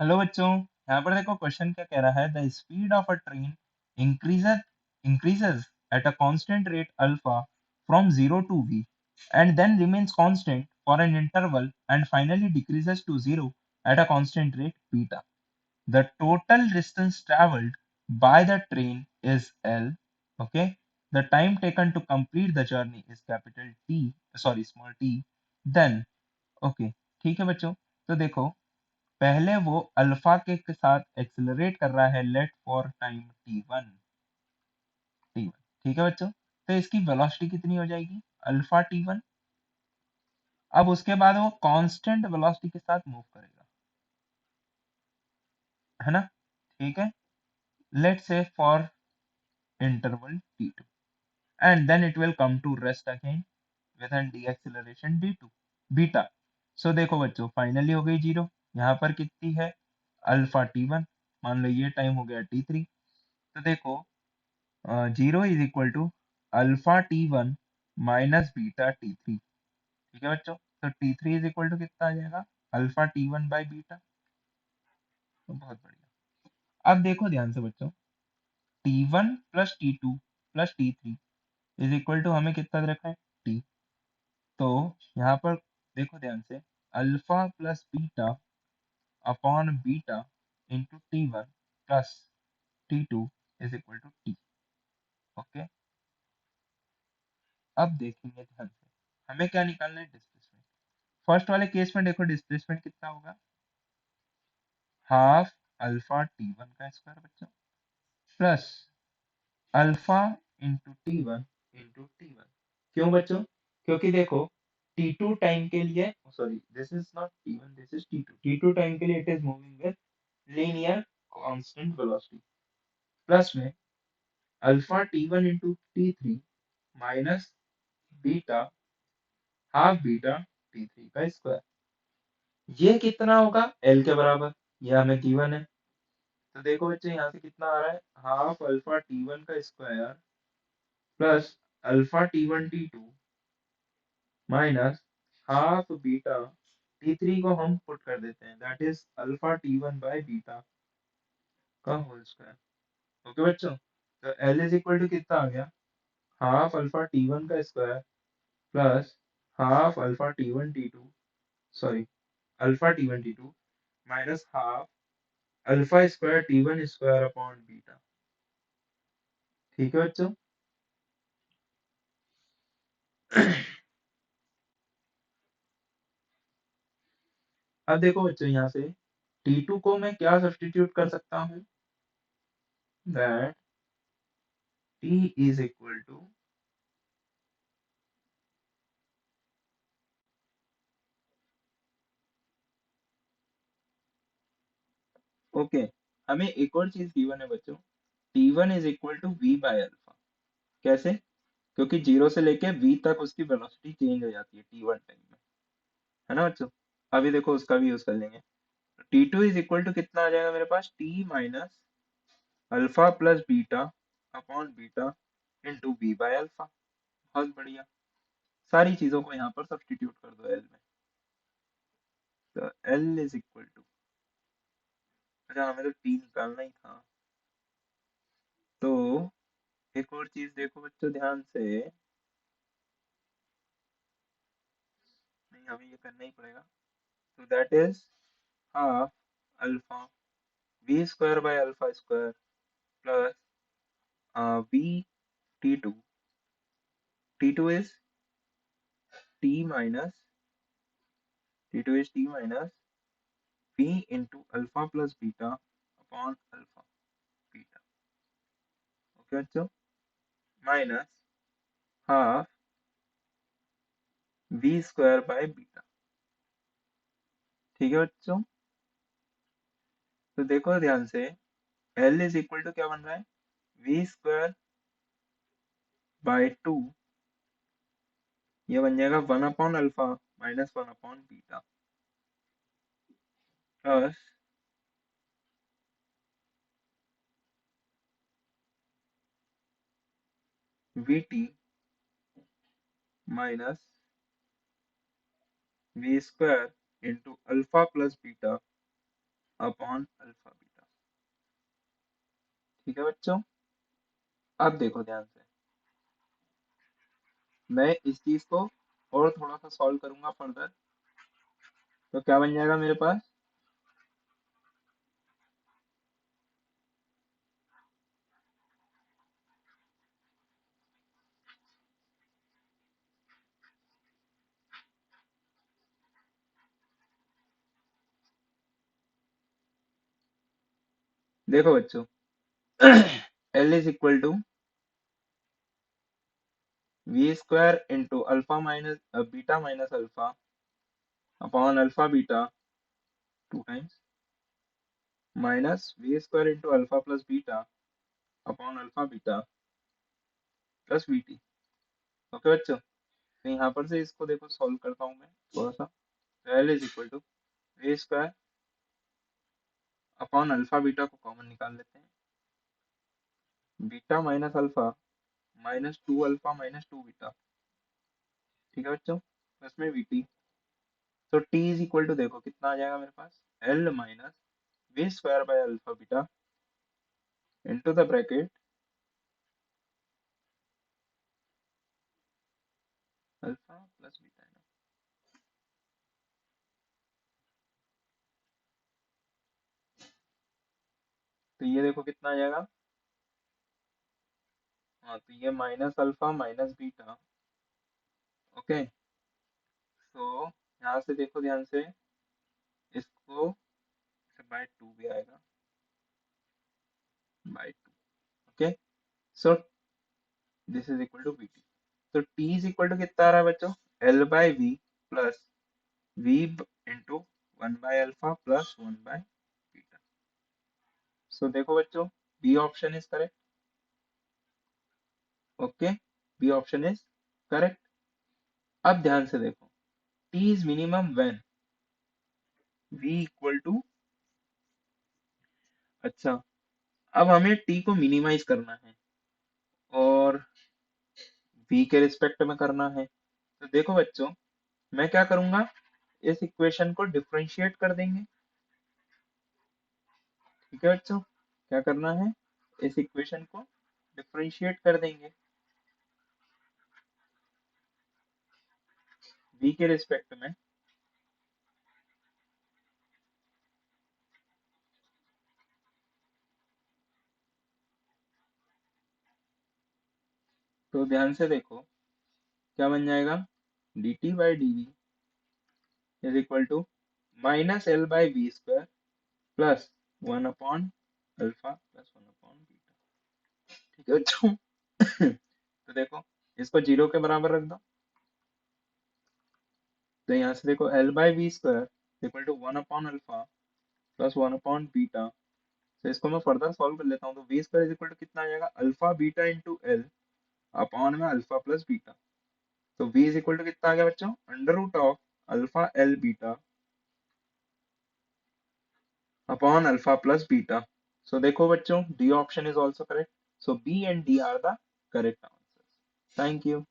Hello बच्चों, यहाँ पर देखो क्वेश्चन क्या कह रहा है। The speed of a train increases increases at a constant rate alpha from 0 to v and then remains constant for an interval and finally decreases to 0 at a constant rate beta. The total distance traveled by the train is L. Okay. The time taken to complete the journey is capital T, sorry, small t. Then, okay, ठीक है बच्चों। तो देखो, पहले वो alpha के साथ accelerate कर रहा है, let for time T one. ठीक है बच्चों, तो इसकी वेलोसिटी कितनी हो जाएगी, अल्फा टी वन। अब उसके बाद वो कांस्टेंट वेलोसिटी के साथ मूव करेगा, है ना। ठीक है, let's say for interval T two and then it will come to rest again with an deceleration due to beta. So देखो बच्चों, फाइनली हो गई जीरो। यहाँ पर कितनी है, अल्फा टी वन, मान लो ये टाइम हो गया टी थ्री। तो देखो, zero is equal to alpha T one minus beta T three. ठीक है बच्चों, तो T three is equal to कितना आ जाएगा, alpha T one by beta. तो बहुत बढ़िया। अब देखो ध्यान से बच्चों, T one plus T two plus T three is equal to हमें कितना दे रखा है, टी। तो यहाँ पर देखो ध्यान से, alpha plus beta upon beta into T one plus T two is equal to T. Okay, अब देखेंगे ध्यान से, हमें क्या निकालना है, डिस्प्लेसमेंट। फर्स्ट वाले केस में देखो डिस्प्लेसमेंट कितना होगा, हाफ अल्फा टी वन का स्क्वायर बच्चों, plus alpha into T one. क्यों बच्चों, क्योंकि देखो टी टू टाइम के लिए, sorry this is not T one, this is T two time के लिए it is moving with linear constant velocity, plus में alpha T one into T three minus beta half beta T three का square. ये कितना होगा, L के बराबर, ये हमें गिवन है। तो देखो बच्चे, यहाँ से कितना आ रहा है, हाफ अल्फा टी वन का square plus alpha T one T two minus half beta T three को हम पुट कर देते हैं, that is alpha T one by beta का होल स्क्वायर। ओके बच्चों, तो एल इज इक्वल टू कितना आ गया, हाफ अल्फा टी वन का square plus half alpha T one T two, sorry alpha T one T two minus half alpha square T one square upon beta. ठीक है बच्चों। अब देखो बच्चों, यहाँ से T2 को मैं क्या सब्स्टिट्यूट कर सकता हूँ, that T is equal to, okay, हमें एक और चीज गिवन है बच्चों, T1 is equal to V by alpha. कैसे, क्योंकि जीरो से लेके V तक उसकी वेलोसिटी चेंज हो जाती है T1 टाइम में, है ना बच्चों। अभी देखो उसका भी यूज कर लेंगे। T2 इज इक्वल टू कितना आ जाएगा मेरे पास, T minus alpha plus beta upon beta into V by alpha. बहुत बढ़िया, सारी चीजों को यहाँ पर सब्स्टिट्यूट कर दो एल में। तो एल इज इक्वल टू, अच्छा हमें तो टी निकालना ही था। तो एक और चीज देखो बच्चों ध्यान से, नहीं हमें ये करना ही पड़ेगा। तो that is half alpha V square by alpha square plus V T two is T minus T minus V into alpha plus beta upon alpha beta. Okay बच्चों, minus half V square by beta. ठीक है बच्चों, तो देखो ध्यान से, L is equal to क्या बन रहा है, वी स्क्वायर बाय टू, ये बन जाएगा one upon alpha minus one upon beta plus V T minus V square into alpha plus beta upon alpha beta. ठीक है बच्चों, अब देखो ध्यान से, मैं इस चीज को और थोड़ा सा सॉल्व करूंगा फर्दर, तो क्या बन जाएगा मेरे पास। देखो बच्चों, L is equal to V square into alpha minus beta minus alpha upon alpha beta two times minus V square into alpha plus beta upon alpha beta plus V T. Okay बच्चों, तो यहाँ पर से इसको देखो solve करता हूँ मैं थोड़ा सा। L is equal to V square upon alpha beta को कॉमन निकाल लेते हैं, beta minus alpha minus two alpha minus two beta. ठीक है बच्चों, प्लस में वी टी। तो टी इज इक्वल टू देखो कितना आ जाएगा मेरे पास, L minus V square by alpha beta into the bracket alpha plus beta. तो ये देखो कितना आ जाएगा, हाँ तो ये minus alpha minus beta. Okay, तो यहाँ से देखो ध्यान से, इसको बाय टू भी आएगा, by two. Okay, so this is equal to V T. तो टी इज इक्वल टू कितना आ रहा है बच्चों, L by V plus V into one by alpha plus one by beta. So देखो बच्चों, B option is correct. Okay, B option is correct. अब ध्यान से देखो, T is minimum when V equal to, अच्छा अब हमें टी को मिनिमाइज करना है और वी के रिस्पेक्ट में करना है। तो देखो बच्चों, मैं क्या करूंगा, इस इक्वेशन को डिफरेंशिएट कर देंगे। ठीक है बच्चों, क्या करना है, इस इक्वेशन को डिफरेंशिएट कर देंगे v के रिस्पेक्ट में। तो ध्यान से देखो क्या बन जाएगा, D T by D V is equal to minus L by V square plus one upon alpha plus one upon beta. ठीक है बच्चों, तो देखो इसको जीरो के बराबर रख दो। तो यहाँ से देखो L by V square equal to one upon alpha plus one upon beta. तो इसको मैं फर्दर सॉल्व कर लेता हूँ, तो V square is equal to कितना आ जाएगा, alpha beta into L upon में अल्फा प्लस बीटा। तो v इज इक्वल टू कितना आ गया बच्चों, under root of alpha L beta upon alpha plus beta. So देखो बच्चों, D option is also correct, so B and D are the correct answer. Thank you.